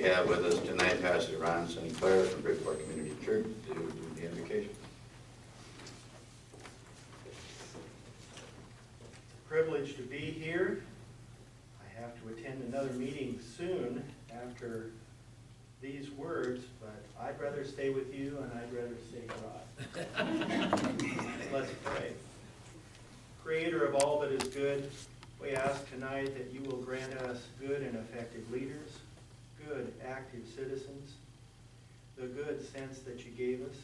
have with us tonight Pastor Ron St. Clair from Bridgeport Community Church to do the invocation. Privileged to be here. I have to attend another meeting soon after these words, but I'd rather stay with you and I'd rather stay God. Let's pray. Creator of all that is good, we ask tonight that you will grant us good and effective leaders, good active citizens, the good sense that you gave us,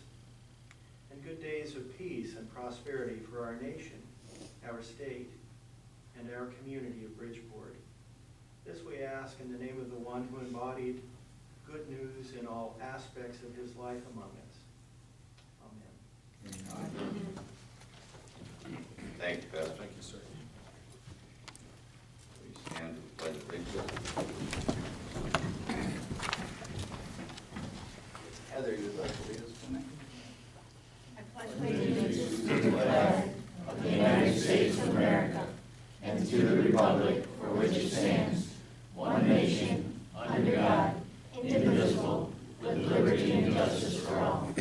and good days of peace and prosperity for our nation, our state, and our community of Bridgeport. This we ask in the name of the one who embodied good news in all aspects of his life among us. Amen. Thank you, Pastor. Thank you, sir. Please stand for the pledge of allegiance. Heather, you'd like to lead us tonight? I pledge allegiance to the flag of the United States of America and to the republic for which it stands, one nation, under God, indivisible, with liberty and justice for all.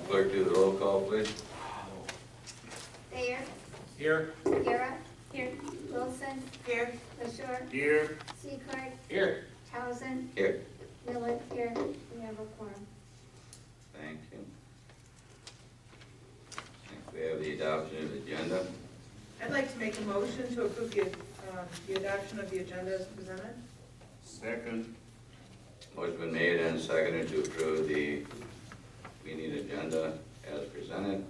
Clerk, do the roll call, please. Thayer. Here. Guerra. Here. Wilson. Here. LaShure. Here. Seacard. Here. Townsend. Here. Miller. Here. We have a quorum. Thank you. Next, we have the adoption of the agenda. I'd like to make a motion to approve the adoption of the agenda as presented. Second. Motion been made and seconded to approve the meeting agenda as presented.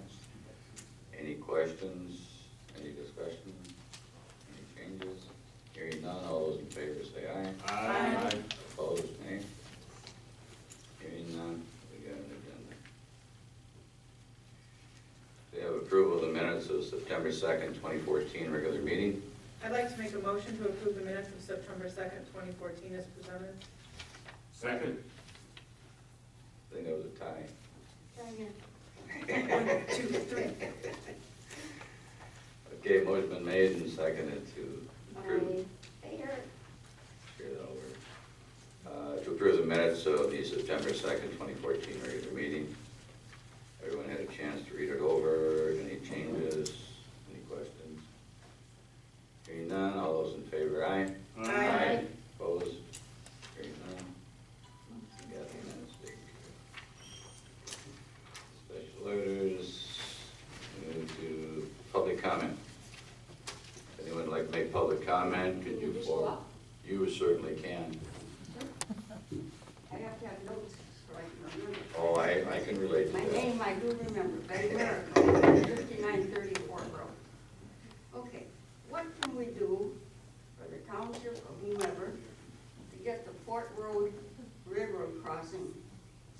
Any questions? Any discussion? Any changes? Hearing none, all those in favor say aye. Aye. Opposed, nay. Hearing none, we got an agenda. We have approval of the minutes of September 2nd, 2014 regular meeting. I'd like to make a motion to approve the minutes of September 2nd, 2014 as presented. Second. I think that was a tie. Try again. 1, 2, 3. Okay, motion been made and seconded to approve. Thayer. Share that over. To approve the minutes of the September 2nd, 2014 regular meeting. Everyone had a chance to read it over. Any changes? Any questions? Hearing none, all those in favor, aye. Aye. Opposed? Hearing none. You got the minutes taken care of. Special orders. Move to public comment. If anyone would like to make public comment, could you forward? You certainly can. I have to have notes so I can remember. Oh, I can relate to My that. name I do remember, Betty Miracle, 5934 Road. Okay, what can we do for the township or whomever to get the Fort Road Railroad crossing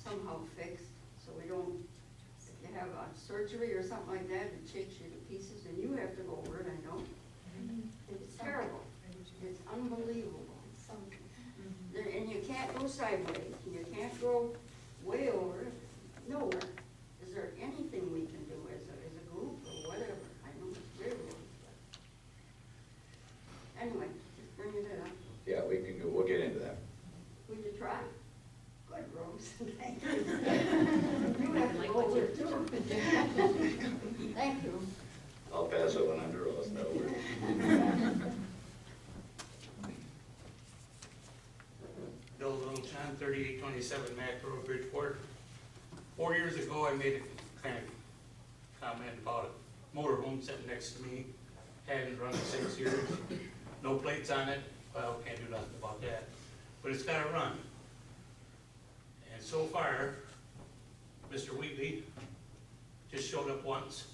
somehow fixed so we don't, if you have a surgery or something like that, it shakes you to pieces and you have to go over it, I know. It's terrible. It's unbelievable. And you can't go sideways, you can't go way over, nowhere. Is there anything we can do as a group or whatever? I know it's railroad, but anyway, just bringing it up. Yeah, we'll get into that. Would you try? Good, Rose, thank you. You have to go over it too. Thank you. I'll pass it one under us, that'll work. Bill Little, John, 3827 Mac Road, Bridgeport. 4 years ago, I made a kind of comment about a motorhome sitting next to me. Hadn't run in 6 years. No plates on it. Well, can't do nothing about that. But it's got to run. And so far, Mr. Wheatley just showed up once,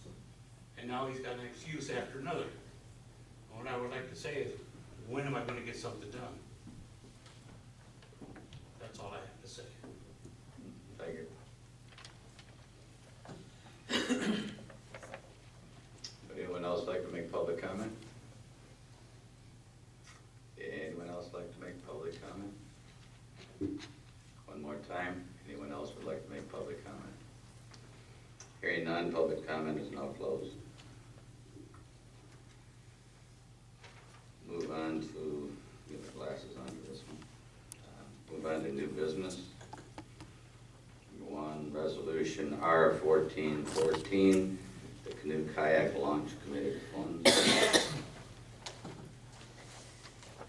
and now he's got an excuse after another. And what I would like to say is, when am I going to get something done? That's all I have to say. Thank you. Would anyone else like to make public comment? Anyone else like to make public comment? One more time, anyone else would like to make public comment? none, public comment is now closed. Move on to, get my glasses on for this one. Move on to new business. Number one, resolution R-14-14, the Canoe Kayak Launch Committed Funds.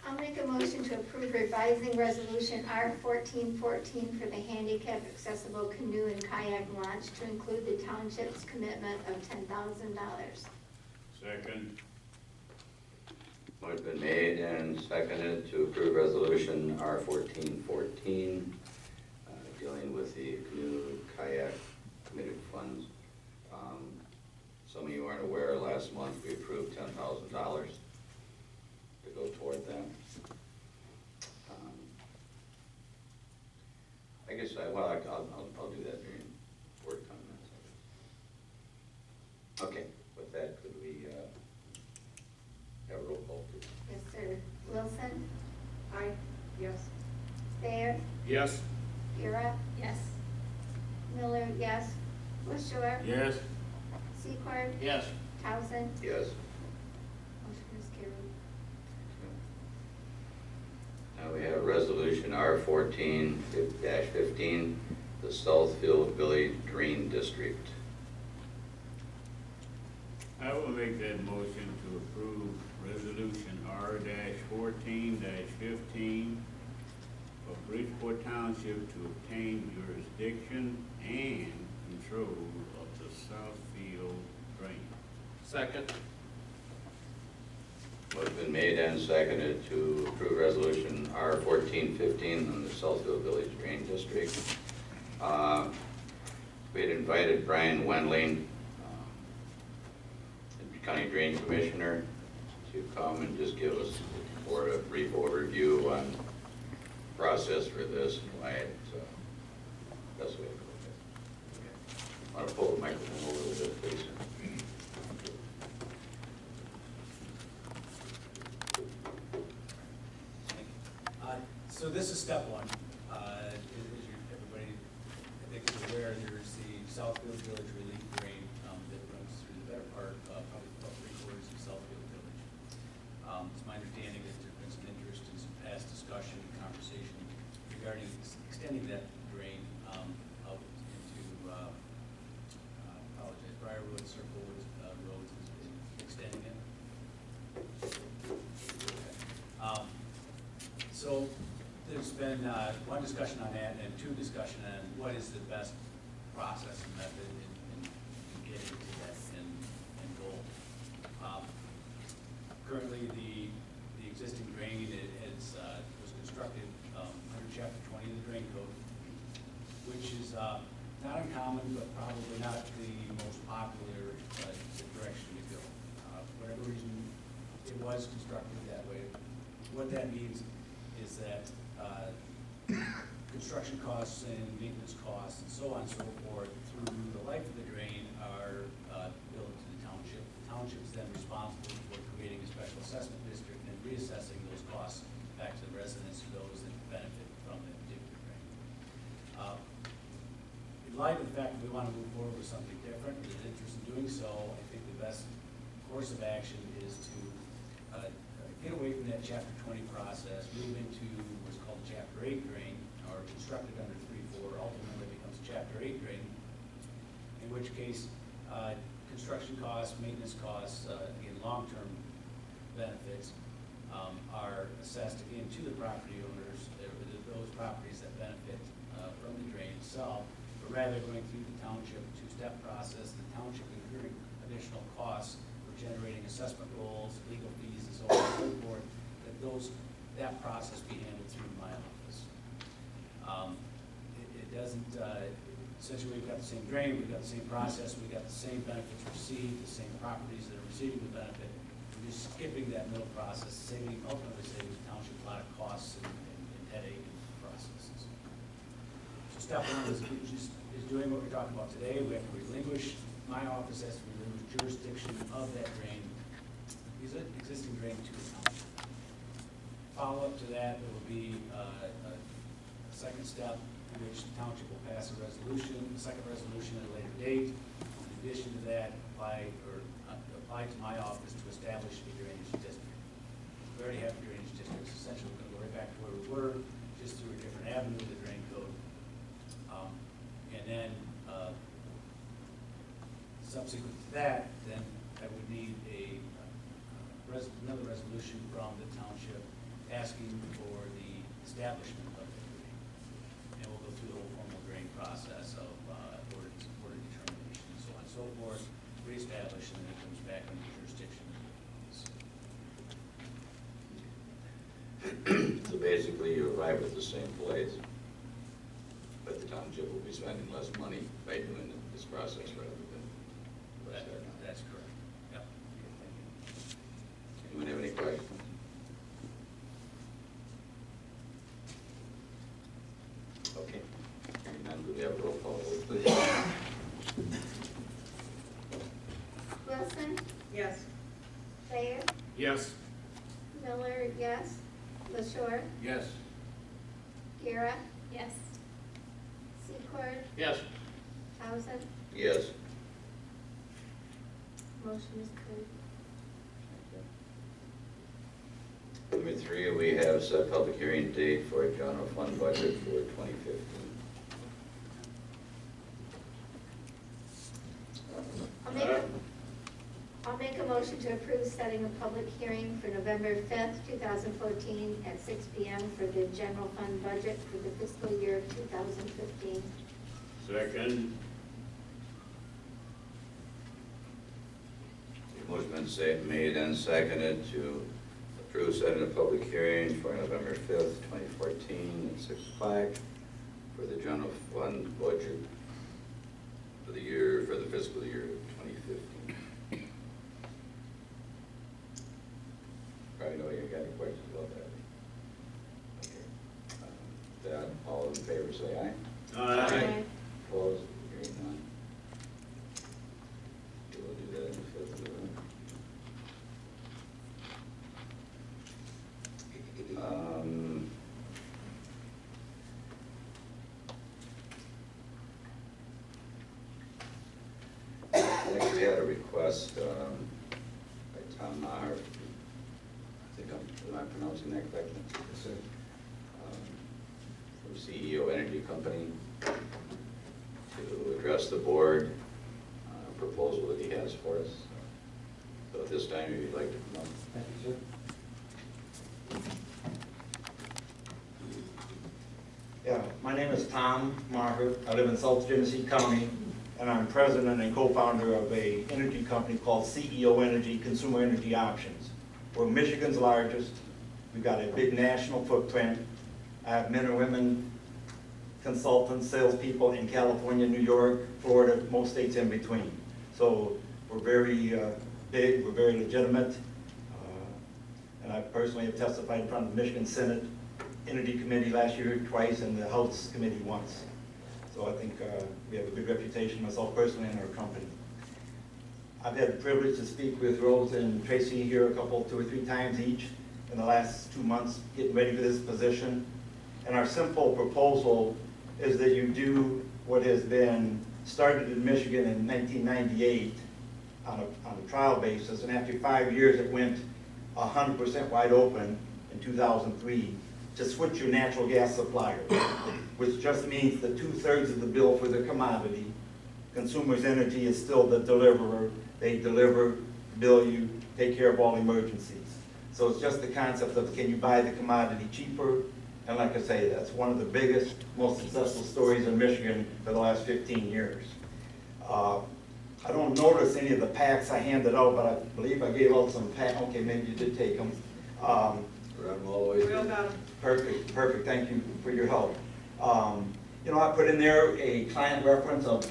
I'll make a motion to approve revising resolution R-14-14 for the handicap accessible canoe and kayak launch to include the township's commitment of $10,000. Second. Motion been made and seconded to approve resolution R-14-14, dealing with the canoe kayak committed funds. Some of you aren't aware, last month we approved $10,000 to go toward that. I guess I'll do that during board comments. Okay, with that, could we have a roll call, please? Yes, sir. Wilson? Aye. Yes. Thayer? Yes. Bureau? Yes. Miller, yes. Bushor? Yes. Secord? Yes. Townsend? Yes. Motion is carried. Now we have resolution R-14-15, the Southfield Village Drain District. I will make that motion to approve resolution R-14-15 for Bridgeport Township to obtain jurisdiction and control of the Southfield drain. Second. Motion been made and seconded to approve resolution R-14-15 on the Southfield Village Drain District. We had invited Brian Wendling, County Drain Commissioner, to come and just give us a brief overview on the process for this and why it's best way to go. Want to pull the microphone over a little bit, please? So this is step one. As everybody, I think, is aware, there's the Southfield Village Relief Drain that runs through the better part, probably about 3/4 of Southfield Village. It's my understanding that there's been some interest in some past discussion and conversation regarding extending that drain out into, apologize, Briarwood, Circlewood roads, and extending it. So there's been one discussion on that and two discussion on what is the best process and method in getting to that end goal. Currently, the existing drain was constructed under Chapter 20 of the Drain Code, which is not uncommon, but probably not the most popular direction to go. For whatever reason, it was constructed that way. What that means is that construction costs and maintenance costs and so on and so forth through the life of the drain are billed to the township. The township is then responsible for creating a special assessment district and reassessing those costs back to the residents or those that benefit from that particular drain. In light of the fact that we want to move forward with something different, there's interest in doing so, I think the best course of action is to get away from that Chapter 20 process, move into what's called Chapter 8 drain, or constructed under 3-4, ultimately becomes a Chapter 8 drain, in which case construction costs, maintenance costs, again, long-term benefits are assessed again to the property owners, those properties that benefit from the drain itself, but rather going through the township two-step process, the township incurring additional costs for generating assessment rolls, legal fees, and so on and so forth, that process be handled through my office. It doesn't, essentially we've got the same drain, we've got the same process, we've got the same benefits received, the same properties that are receiving the benefit. We're just skipping that middle process, ultimately saving the township a lot of costs and headache and processes. So step one is doing what we're talking about today. We have to relinquish, my office has to relinquish jurisdiction of that drain, existing drain to the township. Follow-up to that, there will be a second step in which the township will pass a resolution, a second resolution at a later date, in addition to that, apply to my office to establish a drainage district. We already have drainage districts, essentially we're going to go right back to where we were, just through a different avenue of the drain code. And then subsequent to that, then I would need another resolution from the township asking for the establishment of the drain. And we'll go through the whole formal drain process of order determination and so on and so forth, reestablish, and then it comes back under the jurisdiction of the So basically, you arrive at the same place, but the township will be spending less money by doing this process rather than what's there now. That's correct. Yep. Anyone have any questions? Okay. Hearing none, could we have a roll call vote, please? Wilson, Yes. Thayer, Yes. Miller, yes. LaShure, Yes. Gara. Yes. Secord, Yes. Townsend, Yes. motion is carried. Number 3, we have set public hearing date for a general fund budget for 2015. I'll make a motion to approve setting a public hearing for November 5th, 2014 at 6 p.m. for the general fund budget for the fiscal year of 2015. Second. Motion been made and seconded to approve setting a public hearing for November 5th, 2014 at 6 o'clock for the general fund budget for the fiscal year 2015. Probably know you got any questions about that. Okay. That, all in favor say aye. Aye. Opposed? Hearing none. We'll do that in the 5th. Next, we had a request by Tom Maher. Am I pronouncing that correctly? Yes, sir. From C.E.O. Energy Company to address the board proposal that he has for us. So at this time, if you'd like to come up. Thank you, sir. Yeah, my name is Tom Maher. I live in South Genesee County, and I'm president and co-founder of a energy company called C.E.O. Energy, Consumer Energy Options. We're Michigan's largest. We've got a big national footprint. I have men and women consultants, salespeople in California, New York, Florida, most states in between. So we're very big, we're very legitimate. And I personally have testified in front of the Michigan Senate Energy Committee last year twice and the House Committee once. So I think we have a good reputation, myself personally and our company. I've had the privilege to speak with Rose and Tracy here two or three times each in the last 2 months, getting ready for this position. And our simple proposal is that you do what has been started in Michigan in 1998 on a trial basis, and after 5 years it went 100% wide open in 2003 to switch your natural gas supplier, which just means that 2/3 of the bill for the commodity, Consumers Energy is still the deliverer. They deliver, bill you, take care of all emergencies. So it's just the concept of can you buy the commodity cheaper? And like I say, that's one of the biggest, most successful stories in Michigan for the last 15 years. I don't notice any of the packs I handed out, but I believe I gave out some packs. Okay, maybe you did take them. Run them all the way We through. all got them. Perfect, thank you for your help. You know, I put in there a client reference of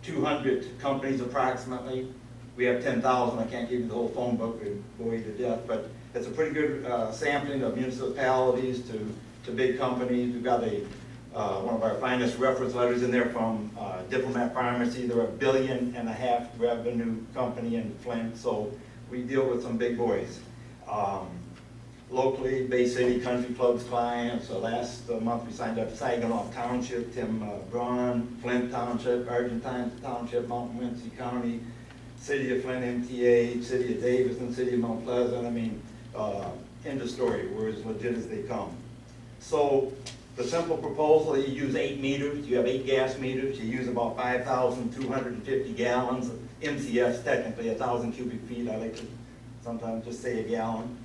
200 companies approximately. We have 10,000, I can't give you the whole phone book, it'd bore you to death, but it's a pretty good sampling of municipalities to big companies. We've got one of our finest reference letters in there from Diplomat Pharmacy. They're $1.5 billion revenue company in Flint, so we deal with some big boys. locally, Bay City Country Club's clients. Last month we signed up Saginaw Township, Tim Braun, Flint Township, Argentine Township, Mountain Windsor County, City of Flint MTA, City of Davidson, City of Mount Pleasant. I mean, end of story. We're as legit as they come. So the simple proposal, you use 8 meters, you have 8 gas meters, you use about 5,250 gallons, MCFs technically, 1,000 cubic feet, I like to sometimes just say a gallon.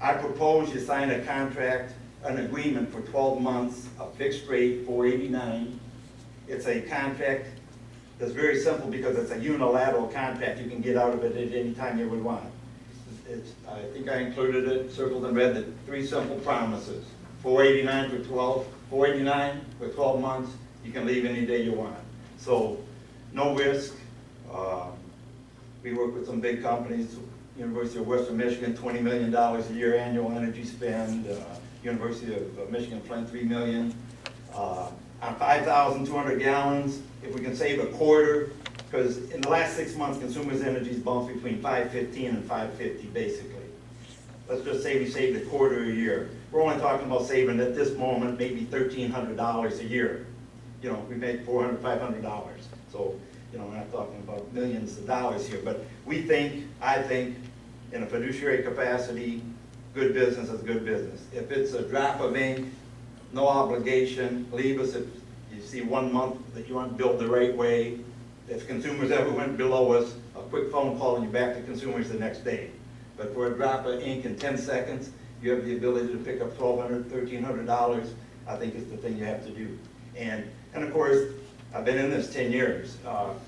I propose you sign a contract, an agreement for 12 months, a fixed rate, $489. It's a contract that's very simple because it's a unilateral contract. You can get out of it at any time you would want. I think I included it, circled in red, the 3 simple promises. $489 for 12 months. You can leave any day you want. So, no risk. We work with some big companies. University of Western Michigan, $20 million a year annual energy spend. University of Michigan, Flint, $3 million. On 5,200 gallons, if we can save a quarter, because in the last 6 months, consumers' energy's bumped between $5.15 and $5.50, basically. Let's just say we saved a quarter a year. We're only talking about saving at this moment maybe $1,300 a year. You know, we make $400, $500. So, you know, we're not talking about millions of dollars here, but we think, I think, in a fiduciary capacity, good business is good business. If it's a drop of ink, no obligation, leave us if you see 1 month that you want to build the right way. If consumers ever went below us, a quick phone call and you're back to consumers the next day. But for a drop of ink in 10 seconds, you have the ability to pick up $1,200, $1,300, I think is the thing you have to do. And of course, I've been in this 10 years.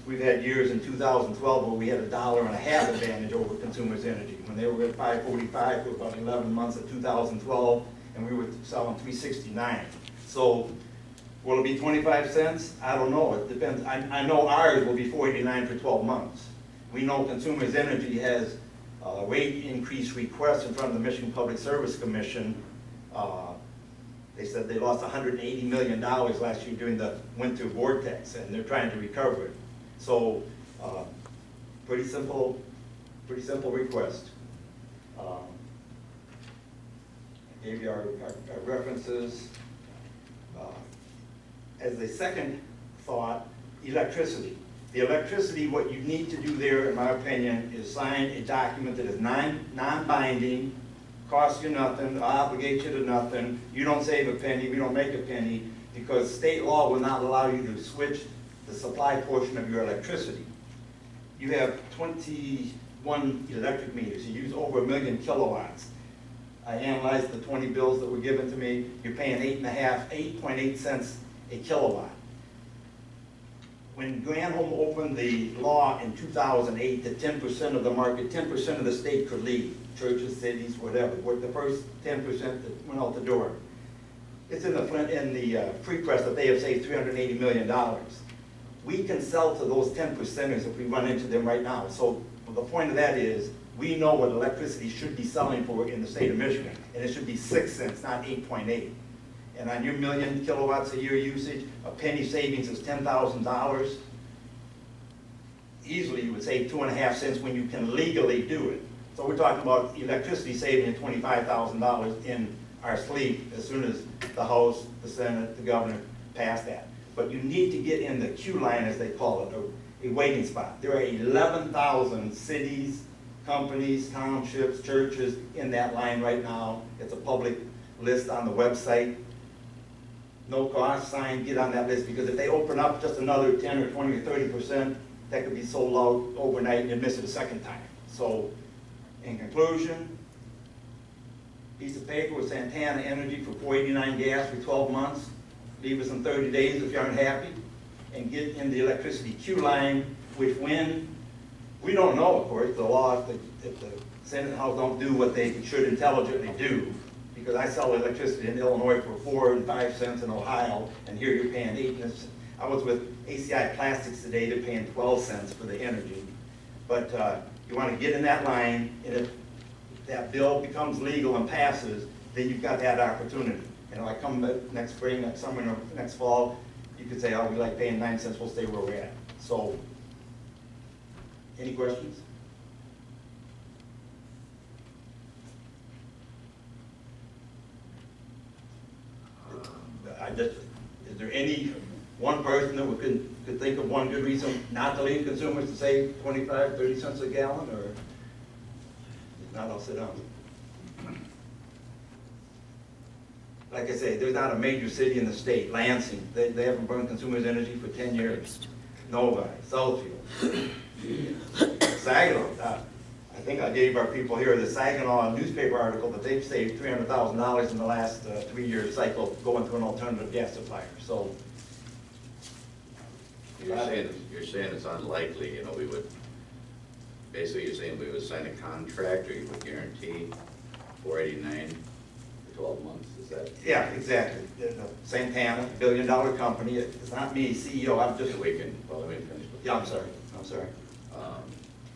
We've had years in 2012 where we had $1.50 advantage over consumers' energy. When they were at $5.45 for about 11 months of 2012, and we were selling $3.69. So will it be 25 cents? I don't know. It depends. I know ours will be $4.89 for 12 months. We know consumers' energy has rate increase requests in front of the Michigan Public Service Commission. They said they lost $180 million last year during the winter vortex, and they're trying to recover it. So, pretty simple request. I gave you our references. As a second thought, electricity. The electricity, what you need to do there, in my opinion, is sign a document that is non-binding, costs you nothing, obligates you to nothing. You don't save a penny, we don't make a penny, because state law will not allow you to switch the supply portion of your electricity. You have 21 electric meters. You use over 1 million kilowatts. I analyzed the 20 bills that were given to me. You're paying 8.8 cents a kilowatt. When Granholm opened the law in 2008 that 10% of the market, 10% of the state could leave, churches, cities, whatever, were the first 10% that went out the door. It's in the free press that they have saved $380 million. We can sell to those 10%ers if we run into them right now. So the point of that is, we know what electricity should be selling for in the state of Michigan, and it should be 6 cents, not 8.8. And on your 1 million kilowatts a year usage, a penny savings is $10,000. Easily you would save 2.5 cents when you can legally do it. So we're talking about electricity saving $25,000 in our sleep as soon as the House, the Senate, the governor pass that. But you need to get in the queue line, as they call it, a waiting spot. There are 11,000 cities, companies, townships, churches in that line right now. It's a public list on the website. No cost, sign, get on that list, because if they open up just another 10 or 20 or 30%, that could be sold out overnight and you'd miss it a second time. So, in conclusion, piece of paper with Santana Energy for $4.89 gas for 12 months. Leave us in 30 days if you're unhappy, and get in the electricity queue line, which when, we don't know, of course, the law, if the Senate and House don't do what they should intelligently do, because I sell electricity in Illinois for 4 and 5 cents in Ohio, and here you're paying 8 cents. I was with ACI Plastics today, they're paying 12 cents for the energy. But you want to get in that line, and if that bill becomes legal and passes, then you've got that opportunity. And if I come next spring, next summer, or next fall, you could say, oh, we like paying 9 cents, we'll stay where we're at. So, any questions? is there any one person that could think of one good reason not to leave consumers to save 25, 30 cents a gallon, or? If not, I'll sit down. Like I say, there's not a major city in the state, Lansing, they haven't burned consumers' energy for 10 years. Nobody. Southfield. Saginaw. I think I gave our people here the Saginaw newspaper article that they've saved $300,000 in the last 3-year cycle going to an alternative gas supplier. So You're saying it's unlikely, you know, we would, basically you're saying we would sign a contract or you would guarantee $489 for 12 months, is that? yeah, exactly. Santana, billion-dollar company. It's not me, CEO. I'm just. We can, well, let me finish. Yeah, I'm sorry.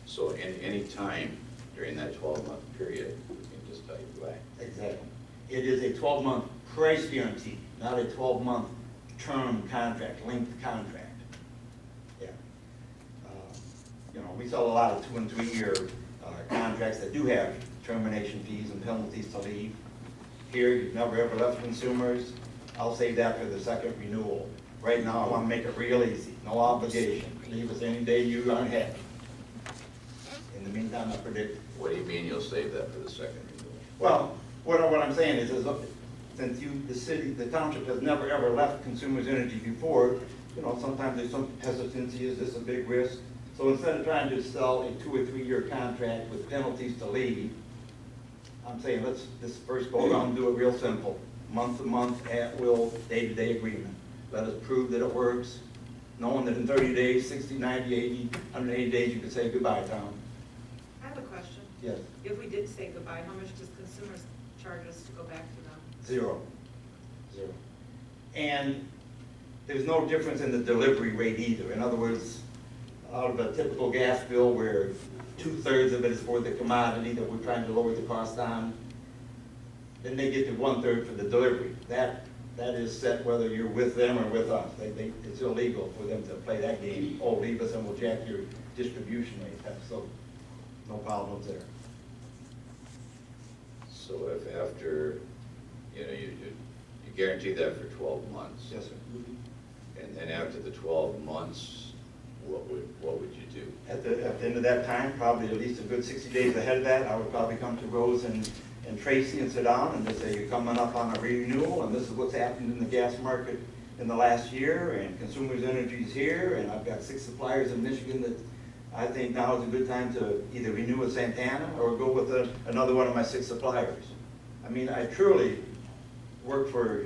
So in any time during that 12-month period, we can just tell you why. Exactly. It is a 12-month price guarantee, not a 12-month term contract, length contract. Yeah. You know, we sell a lot of 2- and 3-year contracts that do have termination fees and penalties to leave. Here, you've never ever left consumers. I'll save that for the second renewal. Right now, I want to make it real easy, no obligation. Leave us any day you aren't happy. In the meantime, I predict. What do you mean you'll save that for the second renewal? Well, what I'm saying is look, since the city, the township has never ever left consumers' energy before, you know, sometimes there's some hesitancy, is this a big risk? So instead of trying to sell a 2- or 3-year contract with penalties to leave, I'm saying let's this first go around and do it real simple. Month to month, at will, day-to-day agreement. Let us prove that it works, knowing that in 30 days, 60, 90, 80, 180 days, you can say goodbye, Tom. I have a question. Yes. If we did say goodbye, how much does consumers charge us to go back to them? Zero. And there's no difference in the delivery rate either. In other words, out of a typical gas bill where 2/3 of it is for the commodity that we're trying to lower the cost on, then they get to 1/3 for the delivery. That is set whether you're with them or with us. It's illegal for them to play that game. Oh, leave us and we'll jack your distribution rate. So no problems there. So if after, you know, you guarantee that for 12 months. Yes, sir. And then after the 12 months, what would you do? At the end of that time, probably at least a good 60 days ahead of that, I would probably come to Rose and Tracy and sit down and just say, you're coming up on a renewal, and this is what's happened in the gas market in the last year, and Consumers Energy's here, and I've got 6 suppliers in Michigan that I think now is a good time to either renew with Santana or go with another one of my 6 suppliers. I mean, I truly work for,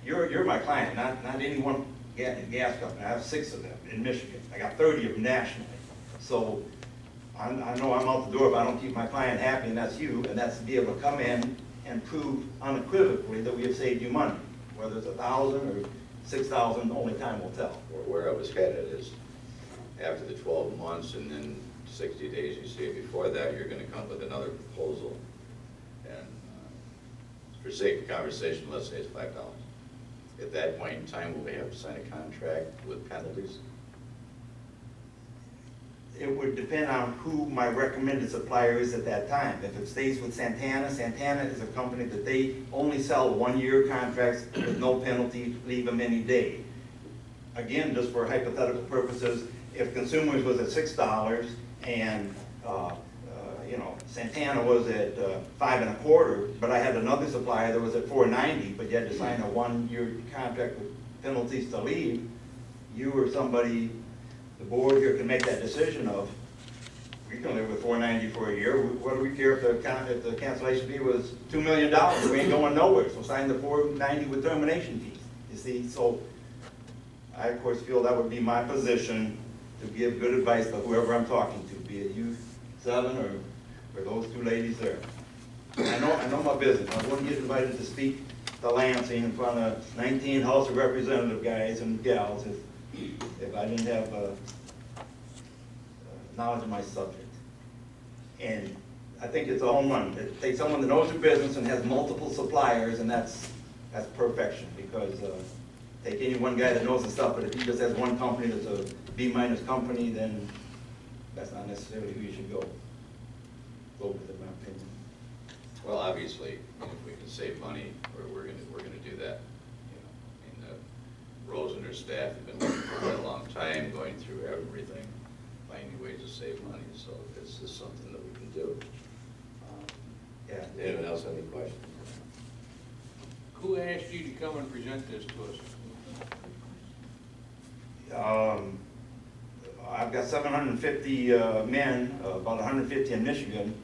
you're my client, not any one gas company. I have 6 of them in Michigan. I got 30 of them nationally. So I know I'm out the door if I don't keep my client happy, and that's you, and that's to be able to come in and prove unequivocally that we have saved you money. Whether it's $1,000 or $6,000, only time will tell. Where I was headed is after the 12 months and then 60 days, you see it before that, you're going to come with another proposal. And for sake of conversation, let's say it's $5. At that point in time, will we have to sign a contract with penalties? It would depend on who my recommended supplier is at that time. If it stays with Santana, Santana is a company that they only sell 1-year contracts with no penalty, leave them any day. Again, just for hypothetical purposes, if Consumers was at $6 and you know, Santana was at $5 1/4, but I had another supplier that was at $4.90, but you had to sign a 1-year contract with penalties to leave, you or somebody, the board here can make that decision of, we can live with $4.90 for a year. What do we care if the cancellation fee was $2 million? We ain't going nowhere. So sign the $4.90 with termination fees. You see, so I of course feel that would be my position to give good advice to whoever I'm talking to, be it you 7 or those 2 ladies there. I know my business. I wouldn't get invited to speak to Lansing in front of 19 House of Representative guys and gals if I didn't have knowledge of my subject. And I think it's a home run. Take someone that knows their business and has multiple suppliers, and that's perfection, because take any one guy that knows the stuff, but if he just has one company that's a B- company, then that's not necessarily who you should go with, in my opinion. Well, obviously, if we can save money, we're going to do that. You know, Rose and her staff have been working for quite a long time, going through everything, finding ways to save money, so this is something that we can do. Yeah. Anyone else have any questions? Who asked you to come and present this to us? I've got 750 men, about 150 in Michigan.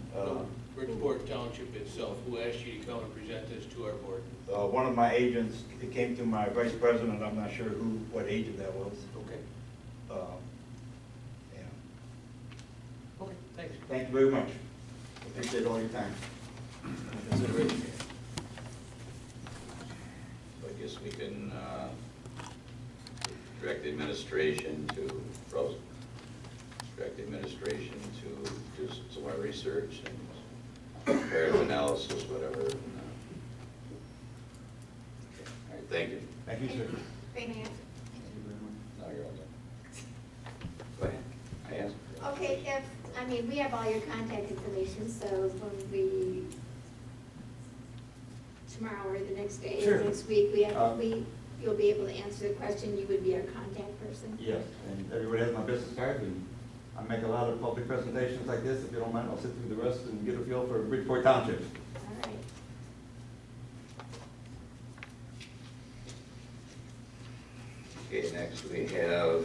Bridgeport Township itself, who asked you to come and present this to our board? One of my agents, it came through my vice president, I'm not sure what agent that was. Okay. Yeah. Okay, thanks. Thank you very much. Appreciate all your time. Consideration. I guess we can direct the administration to, Rose, direct the administration to do some more research and comparative analysis, whatever. Okay. All right, thank you. Thank you, sir. Finance. No, you're all done. Go ahead. I asked. Okay, we have all your contact information, so when we, tomorrow or the next day, Sure. next week, you'll be able to answer the question, you would be our contact person. Yes, and everybody has my business card, and I make a lot of public presentations like this. If you don't mind, I'll sit through the rest and get a feel for Bridgeport Township. All right. Okay, next we have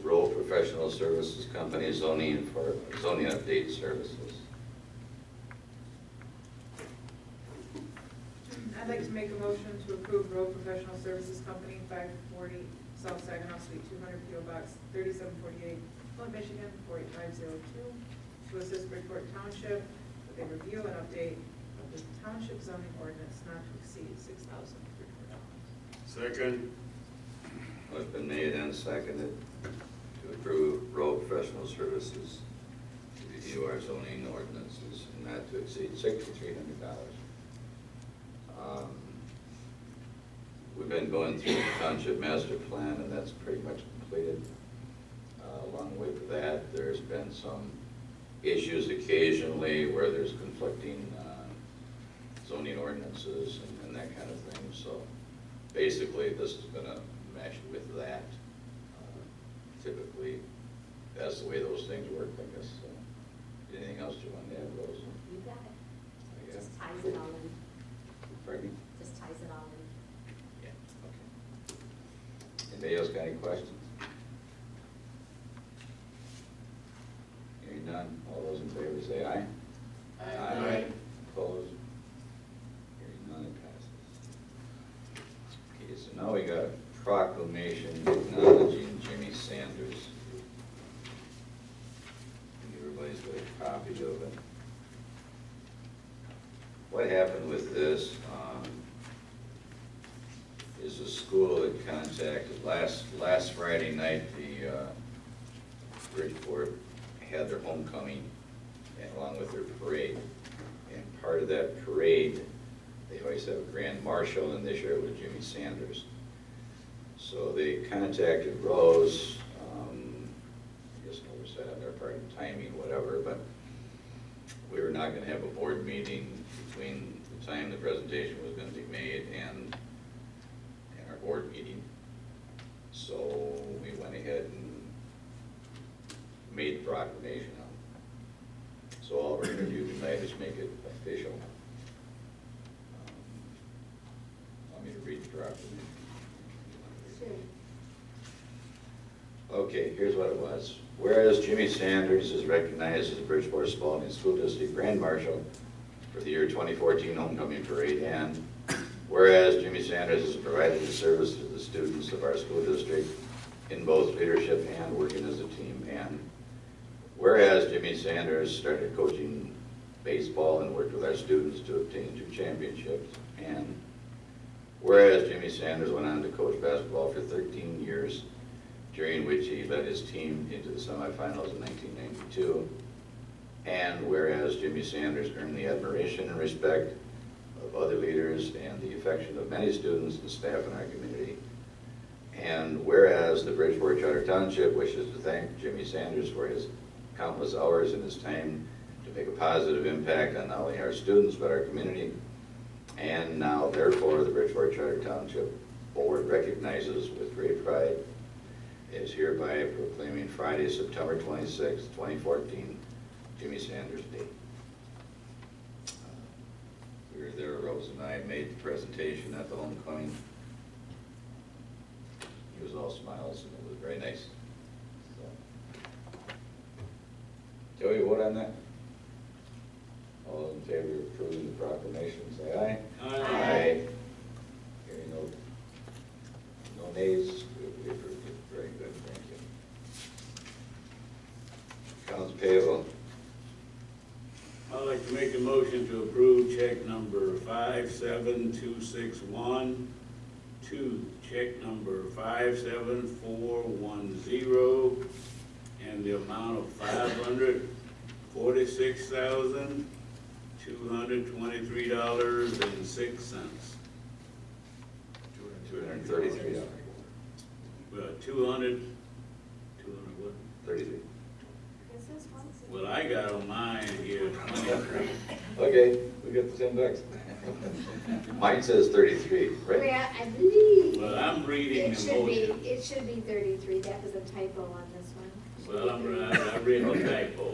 ROWE Professional Services Company zoning update services. I'd like to make a motion to approve ROWE Professional Services Company, 540 South Saginaw Street, 200 P.O. Box 3748, Flint, Michigan, 48502, to assist Bridgeport Township with a review and update of the township zoning ordinance not to exceed $6,300. Second. Motion been made and seconded to approve ROWE Professional Services to review our zoning ordinances not to exceed $6,300. We've been going through the Township Master Plan, and that's pretty much completed. Along the way for that, there's been some issues occasionally where there's conflicting zoning ordinances and that kind of thing. So basically, this is going to mesh with that. Typically, that's the way those things work, I guess. Anything else you want to add, Rose? You got it. Yeah. Just ties it all in. Pardon me? Just ties it all in. Yeah, okay. Anybody else got any questions? Hearing none, all those in favor say aye. Aye. Opposed? Hearing none, it passes. Okay, so now we got a proclamation acknowledging Jimmie Sanders. Everybody's got a copy of it. What happened with this is the school that contacted last Friday night, the Bridgeport had their homecoming and along with their parade. And part of that parade, they always have a grand marshal, and this year it was Jimmie Sanders. So they contacted Rose, I guess an oversight on their part in timing, whatever, but we were not gonna have a board meeting between the time the presentation was gonna be made and our board meeting. So we went ahead and made the proclamation on it. So all we're gonna do tonight is make it official. Want me to read the proclamation? Sure. Okay, here's what it was. Whereas Jimmie Sanders is recognized as the Bridgeport Spalding School District Grand Marshal for the year 2014 Homecoming Parade, and whereas Jimmie Sanders has provided his service to the students of our school district in both leadership and working as a team, and whereas Jimmie Sanders started coaching baseball and worked with our students to obtain 2 championships, and whereas Jimmie Sanders went on to coach basketball for 13 years, during which he led his team into the semifinals in 1992. And whereas Jimmie Sanders earned the admiration and respect of other leaders and the affection of many students and staff in our community. And whereas the Bridgeport Charter Township wishes to thank Jimmie Sanders for his countless hours and his time to make a positive impact on not only our students but our community. And now, therefore, the Bridgeport Charter Township board recognizes with great pride is hereby proclaiming Friday, September 26, 2014, Jimmie Sanders Day. We were there, Rose and I made the presentation at the homecoming. He was all smiles and it was very nice. So. Joey, vote on that? All in favor of approving the proclamation, say aye. Aye. Hearing no nays, we approved it. Very good, thank you. Accounts payable. I'd like to make a motion to approve check number 57261 to check number 57410 and the amount of $546,223.06. $233. Well, 200 what? 33. This is one. Well, I got on mine here 23. Okay, we got the $10. Mine says 33, right? Yeah, I believe. Well, I'm reading It the should be, motion. it should be 33, that was a typo on this one. Well, I read the typo.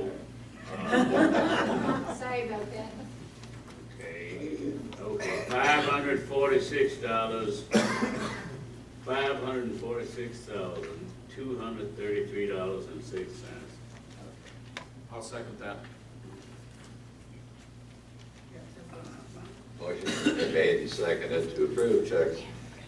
Sorry about that. Okay, $546,233.06. I'll second that. Motion been made and seconded to approve checks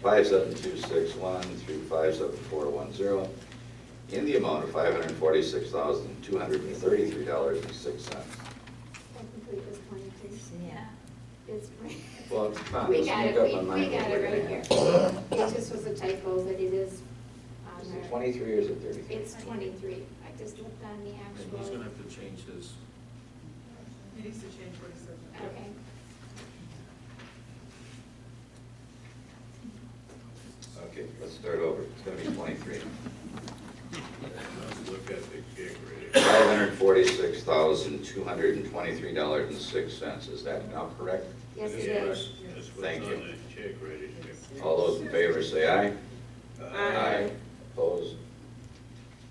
57261 through 57410 in the amount of $546,233.06. Technically, it was 23. Yeah. It's right. Well, come on, We let's got look it, up we on mine. got it right here. It just was a typo that it is on Is there. it 23 or is it 33? It's 23. I just looked on the And he's actual. gonna have to change his. He needs to change what he said. Okay. Okay, let's start over. It's gonna be 23. Look at the check ready. $546,223.06. Is that now correct? Yes, it Yes, is. that's Thank what's you. on the check ready. All those in favor say aye. Aye. Opposed?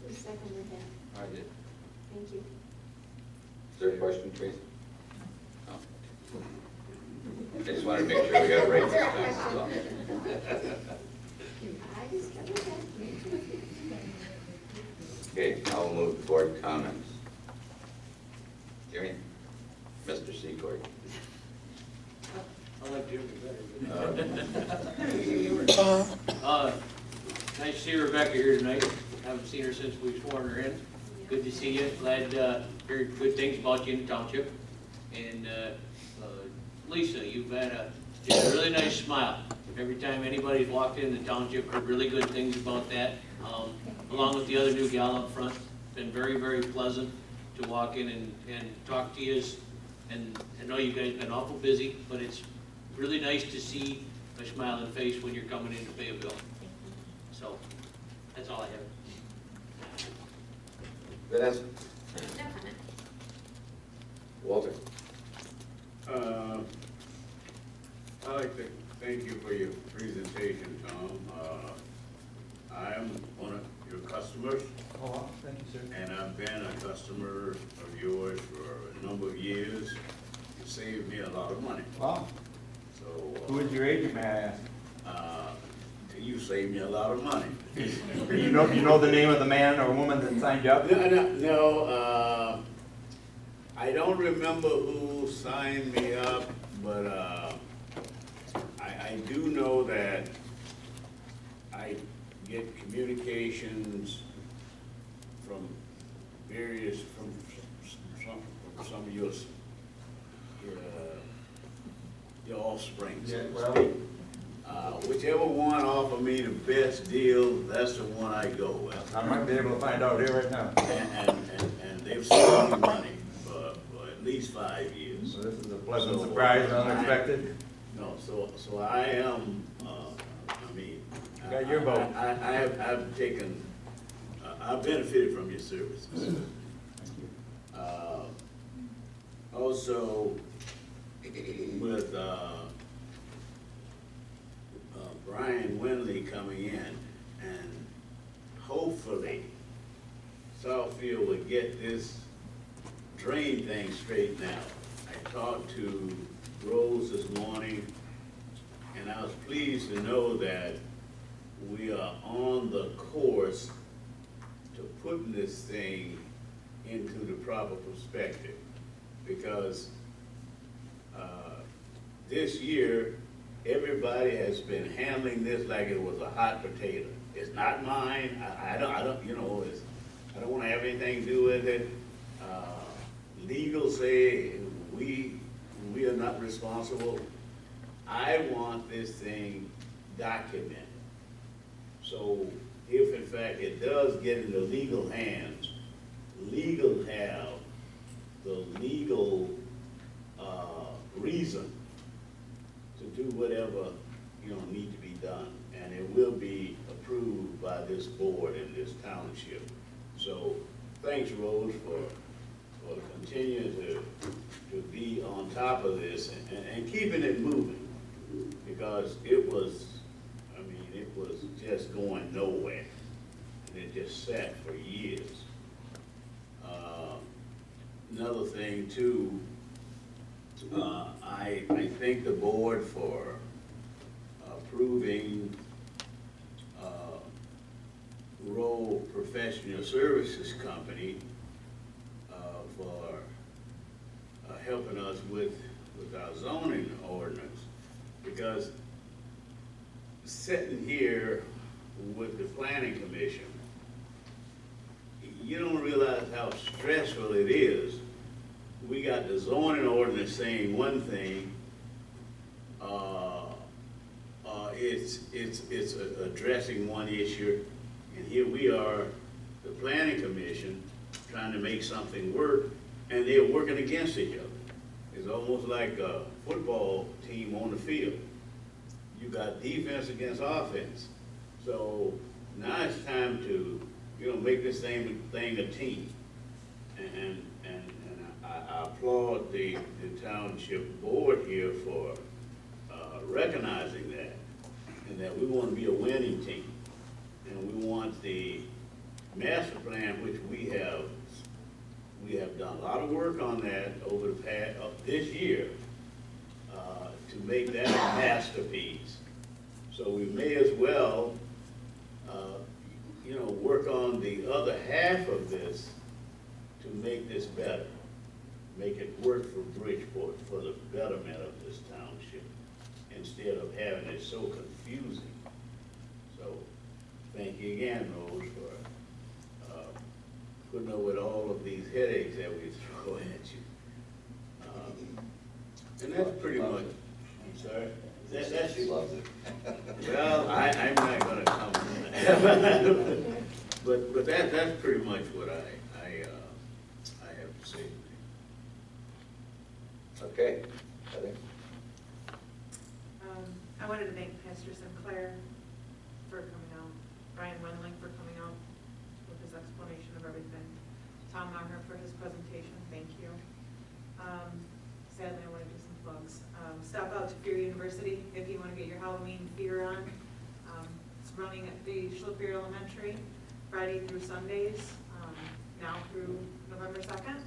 Who seconded that? I did. Thank you. Is there a question, Tracy? No. I just wanted to make sure we got it right this time, that's all. I just double checked. Okay, now we'll move to board comments. Jimmie? Mr. Secord. I like Jimmy Uh, better. Nice to see Rebecca here tonight. Haven't seen her since we sworn her in. Good to see you. Glad heard good things about you in the township. And Lisa, you've had just a really nice smile. Every time anybody's walked in the township, heard really good things about that. Along with the other new gal up front. Been very, very pleasant to walk in and talk to you. And I know you guys been awful busy, but it's really nice to see a smiling face when you're coming in to pay a bill. So, that's all I have. Vanessa? Walter? I'd like to thank you for your presentation, Tom. I am one of your customers, Oh, wow, thank you, sir. and I've been a customer of yours for a number of years. You saved me a lot of money, Wow, so. who is your agent, may I ask? You saved me a lot of money. You know the name of the man or woman that signed you up? No, I don't remember who signed me up, but I do know that I get communications from some of your offspring. Yeah, so to well, speak. Whichever one offer me the best deal, that's the one I go with. I might be able to find out here right now. And they've saved me money for at least 5 years. So this is a pleasant surprise, unexpected. No, so I am, I mean. Got your vote. I've taken, I've benefited from your services. Thank you. Also, with Brian Wendling coming in, and hopefully Southfield would get this drain thing straightened out. I talked to Rose this morning, and I was pleased to know that we are on the course to putting this thing into the proper perspective. Because this year, everybody has been handling this like it was a hot potato. It's not mine. I don't, you know, I don't want to have anything to do with it. Legal say we are not responsible. I want this thing documented. So if in fact it does get into legal hands, legal have the legal reason to do whatever, you know, need to be done. And it will be approved by this board in this township. So thanks, Rose, for continuing to be on top of this and keeping it moving. Because it was, I mean, it was just going nowhere. And it just sat for years. Another thing too, I thank the board for approving ROWE Professional Services Company for helping us with our zoning ordinance. Because sitting here with the planning commission, you don't realize how stressful it is. We got the zoning ordinance saying one thing, it's addressing one issue, and here we are, the planning commission, trying to make something work, and they're working against each other. It's almost like a football team on the field. You got defense against offense. So now it's time to, you know, make this thing a team. And I applaud the township board here for recognizing that, and that we want to be a winning team. And we want the master plan, which we have done a lot of work on that over the past, this year, to make that a masterpiece. So we may as well, you know, work on the other half of this to make this better. Make it work for Bridgeport, for the betterment of this township, instead of having it so confusing. So, thank you again, Rose, for putting up with all of these headaches that we throw at you. And that's pretty much, I'm sorry? That's, She loves it. well, I'm not gonna comment on that. But that's pretty much what I have to say. Okay, Heather? I wanted to thank Pastor Sinclair for coming out, Brian Wendling for coming out with his explanation of everything, Tom Maher for his presentation, thank you. Sadly, I want to do some plugs. Stop out to Fear University if you want to get your Halloween fear on. It's running at the Schlipier Elementary, Friday through Sundays, now through November 2nd.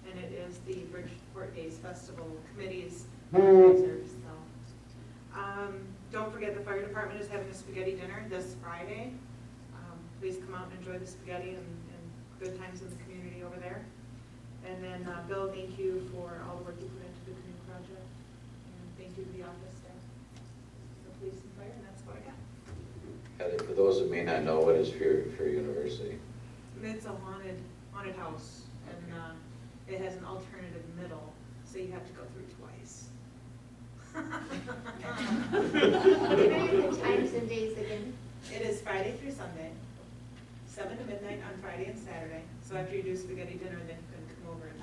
And it is the Bridgeport Days Festival Committee's fundraiser. So, don't forget the fire department is having a spaghetti dinner this Friday. Please come out and enjoy the spaghetti and good times in the community over there. And then Bill, thank you for all the work you put into the canoe project. And thank you to the office staff, the police and fire, and that's what I got. Heather, for those that may not know, what is Fear University? It's a haunted house, and it has an alternative middle, so you have to go through twice. Can I have the times and days again? It is Friday through Sunday, 7 to midnight on Friday and Saturday. So after you do spaghetti dinner, then you can come over and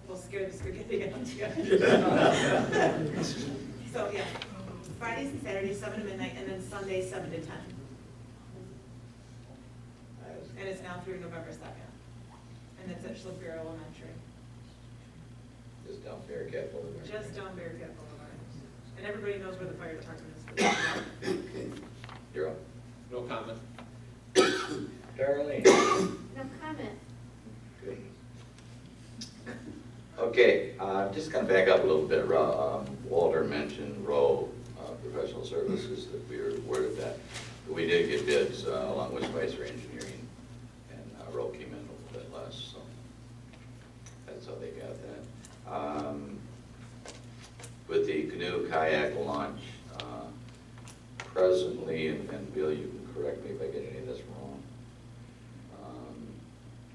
we'll scare the spaghetti out of you. So yeah, Fridays and Saturdays, 7 to midnight, and then Sunday, 7 to 10. And it's now through November 2nd. And it's at Schlipier Elementary. Just down Bearcat Boulevard. Just down Bearcat Boulevard. And everybody knows where the fire department is. Okay. You're up. No comment. Darlene? No comment. Good. Okay, just kind of back up a little bit. Walter mentioned ROWE Professional Services, that we were awarded that. We did get bids along with Spicer Engineering, and ROWE came in a little bit less, so that's how they got that. With the canoe kayak launch, presently, and Bill, you can correct me if I get any of this wrong,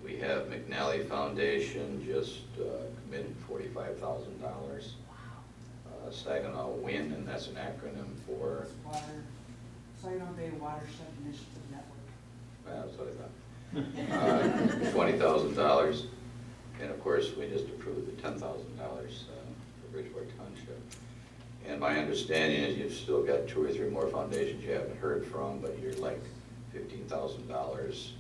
we have McNally Foundation just committed $45,000. Saginaw WIN, and that's an acronym for, Saginaw Bay Watershed Initiative Network. that's what I thought. $20,000. And of course, we just approved the $10,000 for Bridgeport Township. And my understanding is you've still got 2 or 3 more foundations you haven't heard from, but you're like $15,000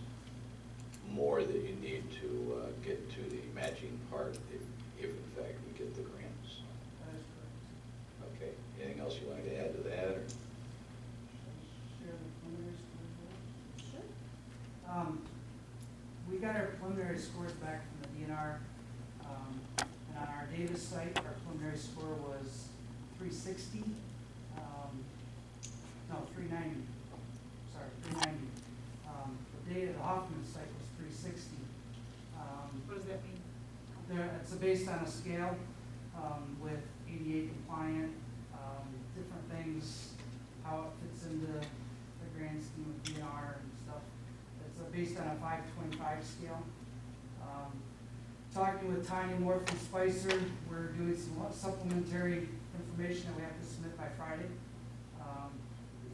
more that you need to get to the matching part if in fact we get the grants. That is correct. Okay, anything else you wanted to add to that? Or? Share the preliminary scores. Sure. We got our preliminary scores back from the DNR, and on our Davis site, our preliminary score was 360. No, 390. Sorry, 390. The Hoffman site was 360. What does that mean? It's based on a scale with ADA compliant, different things, how it fits into the grand scheme of DNR and stuff. It's based on a 525 scale. Talking with Tanya Moore from Spicer, we're doing some supplementary information that we have to submit by Friday.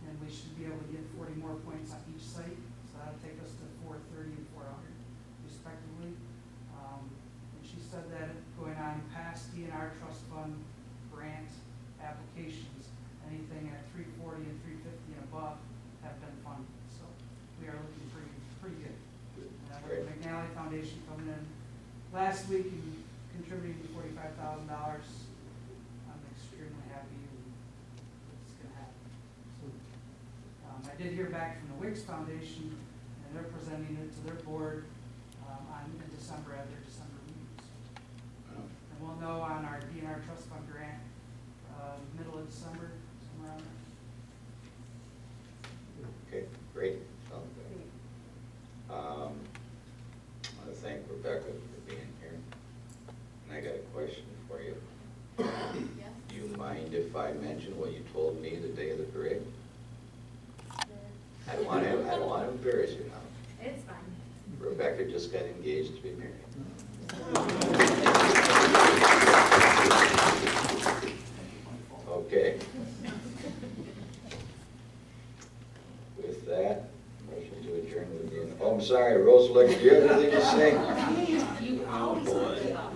And we should be able to get 40 more points on each site. So that'll take us to 430 and 400 respectively. And she said that going on past DNR trust fund grant applications, anything at 340 and 350 and above have been funded. So we are looking pretty good. With the McNally Foundation coming in last week and contributing $45,000, I'm extremely happy and it's going to happen. So, I did hear back from the Wicks Foundation, and they're presenting it to their board in December at their December meetings. And we'll know on our DNR Trust Fund grant middle of December, somewhere around there. Okay, great. Sounds good. I want to thank Rebecca for being here. And I got a question for you. Yes. Do you mind if I mention what you told me the day of the parade? I don't want to embarrass you now. It's fine. Rebecca just got engaged to be married. Okay. With that, motion to adjourn with the, oh, I'm sorry, Rose, look, do you have anything to say? You always talk about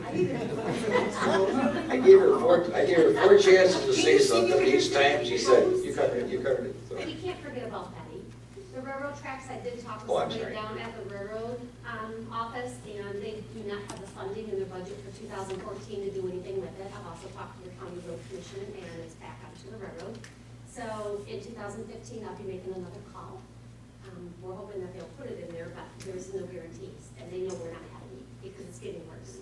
I gave her 4 chances to say something. Each time she said, you covered it. So. And you can't forget about Betty. The railroad tracks, I did talk with Oh, I'm somebody sorry. down at the railroad office, and they do not have the funding in their budget for 2014 to do anything with it. I've also talked to the county road commission, and it's back onto the railroad. So in 2015, I'll be making another call. We're hoping that they'll put it in there, but there's no guarantees, and they know we're not having it because it's getting worse.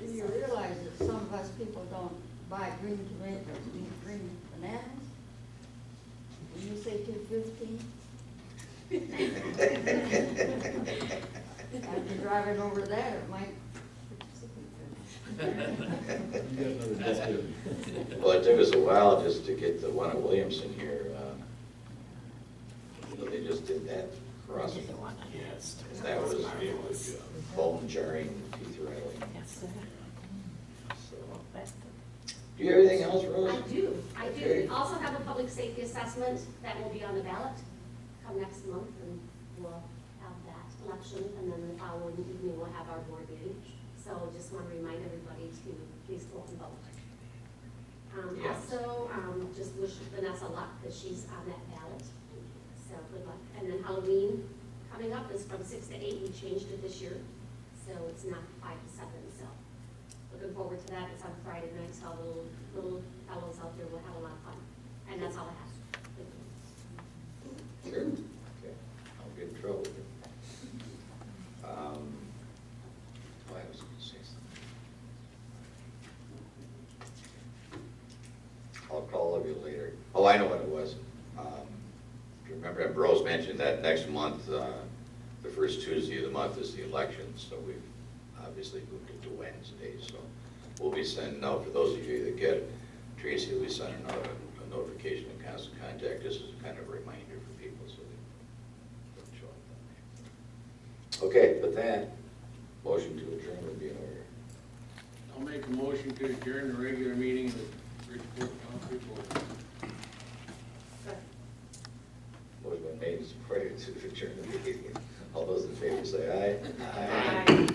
Do you realize that some of us people don't buy green tomatoes, we eat green bananas? When you say 215? After driving over there, it might. Well, it took us a while just to get the one at Williamson here. They just did that crossing. Yes. And that was bone jarring, teeth rattling. So, do you have anything else, Rose? I do. Okay. We also have a public safety assessment that will be on the ballot come next month, and we'll have that election, and then the following evening we'll have our board meeting. So just want to remind everybody to please go and vote. Yes. Also, just wish Vanessa luck because she's on that ballot. So good luck. And then Halloween coming up is from 6 to 8. We changed it this year, so it's not 5 to 7. So looking forward to that. It's on Friday night, so all the little fellows out there will have a lot of fun. And that's all I have. Thank you. Sure. Okay, I'll get in trouble. I was gonna say something. I'll call of you later. Oh, I know what it was. If you remember, Bros mentioned that next month, the first Tuesday of the month is the election, so we've obviously moved it to Wednesday, so we'll be sending out, for those of you that get it, Tracy will be sending out a notification and constant contact. This is kind of a reminder for people, so they don't show up. Okay, with that, motion to adjourn would be in order. I'll make a motion to adjourn the regular meeting of the Bridgeport Township Board. Motion been made and supported to adjourn the meeting. All those in favor say aye. Aye.